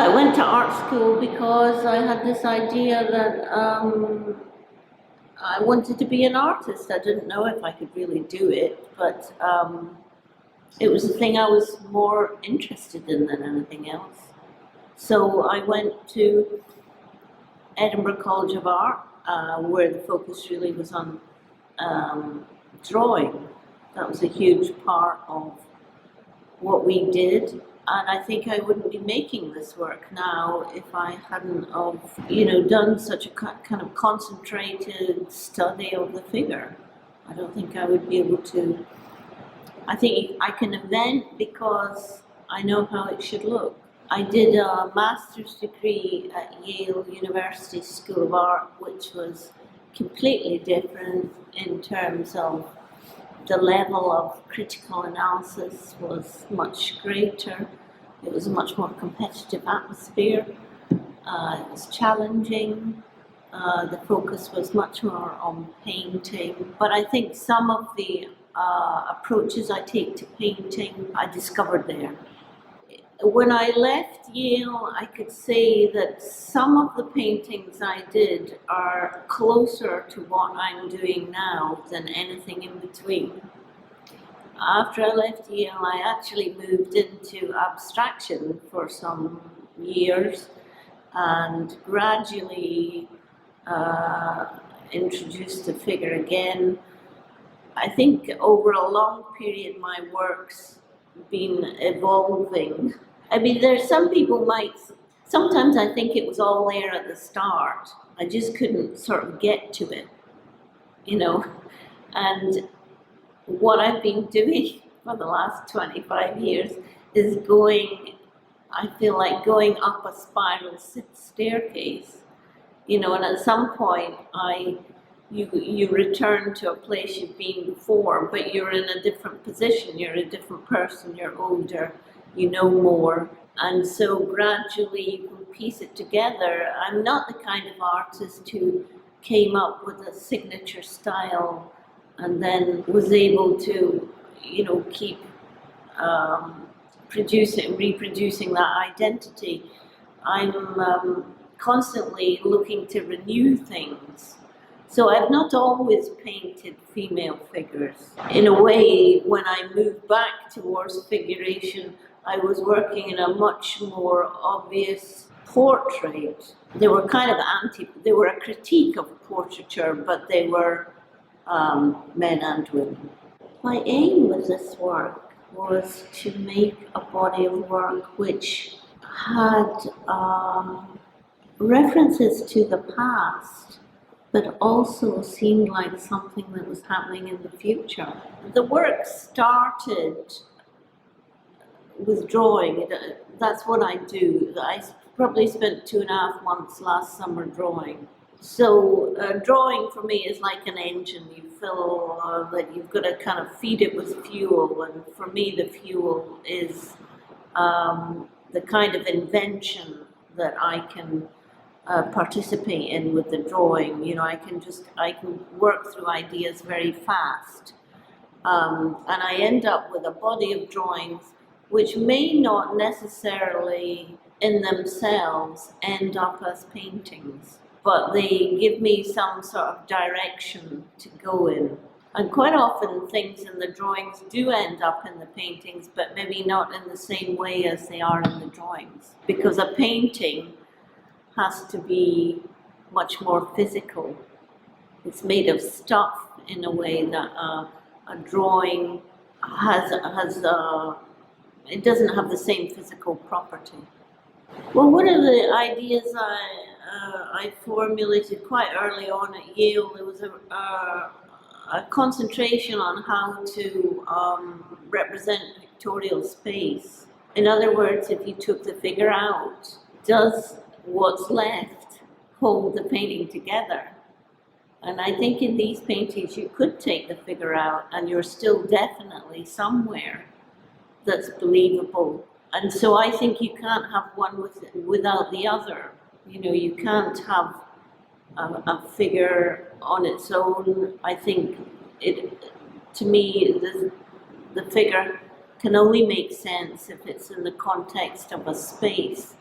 I went to art school because I had this idea that I wanted to be an artist. I didn't know if I could really do it, but it was the thing I was more interested in than anything else. So I went to Edinburgh College of Art, where the focus really was on drawing. That was a huge part of what we did. And I think I wouldn't be making this work now if I hadn't of, done such a kind of concentrated study of the figure. I don't think I would be able to. I think I can invent because I know how it should look. I did a master's degree at Yale University School of Art, which was completely different in terms of the level of critical analysis was much greater. It was a much more competitive atmosphere. It was challenging. The focus was much more on painting. But I think some of the approaches I take to painting, I discovered there. When I left Yale, I could say that some of the paintings I did are closer to what I'm doing now than anything in between. After I left Yale, I actually moved into abstraction for some years and gradually introduced the figure again. I think over a long period my work's been evolving. I mean, there's some people sometimes I think it was all there at the start. I just couldn't sort of get to it, and what I've been doing for the last 25 years is I feel like going up a spiral staircase, and at some point you return to a place you've been before, but you're in a different position, you're a different person, you're older, you know more, and so gradually you can piece it together. I'm not the kind of artist who came up with a signature style and then was able to, keep reproducing that identity. I'm constantly looking to renew things. So I've not always painted female figures. In a way, when I moved back towards figuration, I was working in a much more obvious portrait. They were kind of they were a critique of portraiture, but they were men and women. My aim with this work was to make a body of work which had references to the past, but also seemed like something that was happening in the future. The work started with drawing. That's what I do. I probably spent 2.5 months last summer drawing. So drawing for me is like an engine. You fill that you've got to kind of feed it with fuel, and for me the fuel is the kind of invention that I can participate in with the drawing. I can work through ideas very fast, and I end up with a body of drawings which may not necessarily in themselves end up as paintings, but they give me some sort of direction to go in. And quite often things in the drawings do end up in the paintings, but maybe not in the same way as they are in the drawings, because a painting has to be much more physical. It's made of stuff in a way that a drawing it doesn't have the same physical property. Well, one of the ideas I formulated quite early on at Yale, there was a concentration on how to represent pictorial space. In other words, if you took the figure out, does what's left hold the painting together? And I think in these paintings you could take the figure out and you're still definitely somewhere that's believable. And so I think you can't have one without the other. You can't have a figure on its own. I think to me, the figure can only make sense if it's in the context of a space.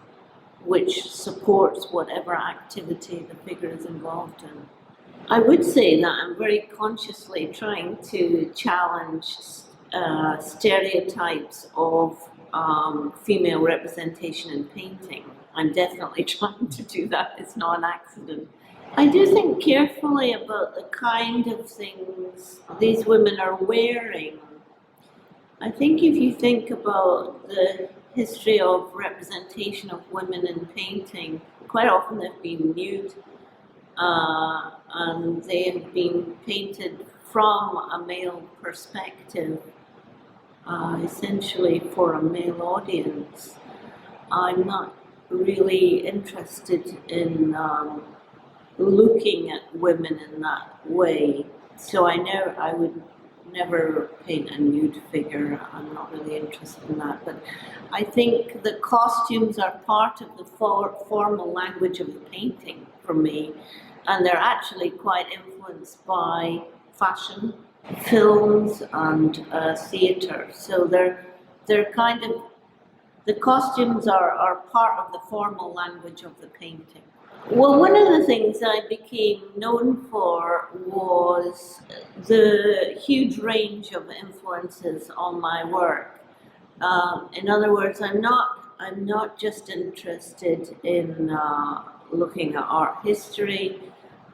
which supports whatever activity the figure is involved in. I would say that I'm very consciously trying to challenge stereotypes of female representation in painting. I'm definitely trying to do that. It's not an accident. I do think carefully about the kind of things these women are wearing. I think if you think about the history of representation of women in painting, quite often they've been nude, and they have been painted from a male perspective, essentially for a male audience. I'm not really interested in looking at women in that way, so I know I would never paint a nude figure. I'm not really interested in that, but I think the costumes are part of the formal language of the painting for me, and they're actually quite influenced by fashion, films, and theatre. So they're kind of, the costumes are part of the formal language of the painting. Well, one of the things I became known for was the huge range of influences on my work. In other words, I'm not just interested in looking at art history.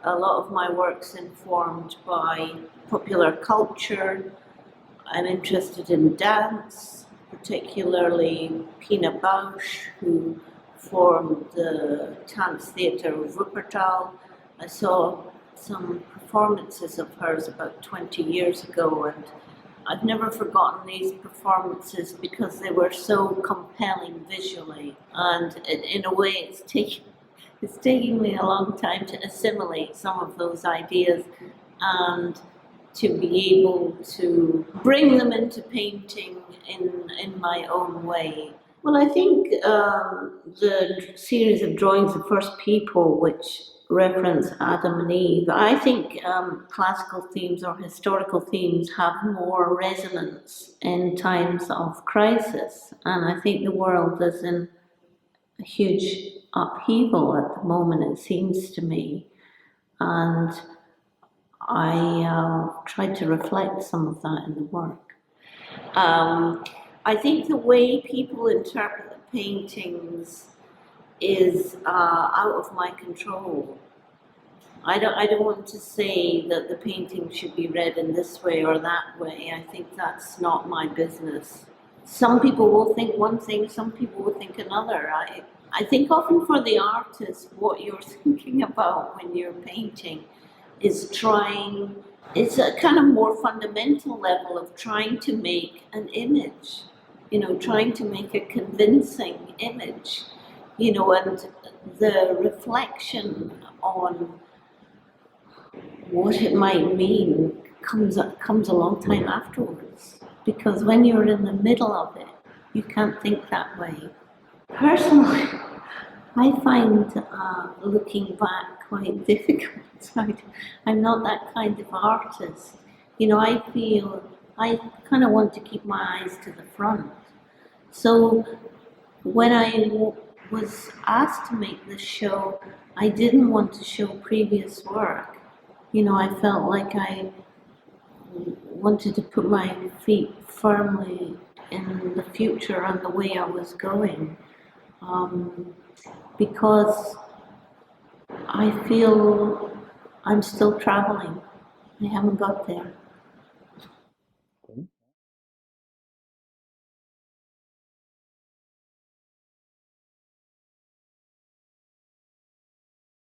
A lot of my work's informed by popular culture. I'm interested in dance, particularly Pina Bausch, who formed the dance theatre of Wuppertal. I saw some performances of hers about 20 years ago, and I've never forgotten these performances because they were so compelling visually, and in a way it's taking me a long time to assimilate some of those ideas and to be able to bring them into painting in my own way. Well, I think the series of drawings of First People, which reference Adam and Eve, I think classical themes or historical themes have more resonance in times of crisis. And I think the world is in a huge upheaval at the moment, it seems to me. And I tried to reflect some of that in the work. I think the way people interpret the paintings is out of my control. I don't want to say that the painting should be read in this way or that way. I think that's not my business. Some people will think one thing, some people will think another. I think often for the artist, what you're thinking about when you're painting is it's a kind of more fundamental level of trying to make an image, trying to make a convincing image, and the reflection on what it might mean comes a long time afterwards, because when you're in the middle of it, you can't think that way. Personally, I find looking back quite difficult. I'm not that kind of artist. I feel I kind of want to keep my eyes to the front. So when I was asked to make this show, I didn't want to show previous work. I felt like I wanted to put my feet firmly in the future and the way I was going. Because I feel I'm still traveling. I haven't got there.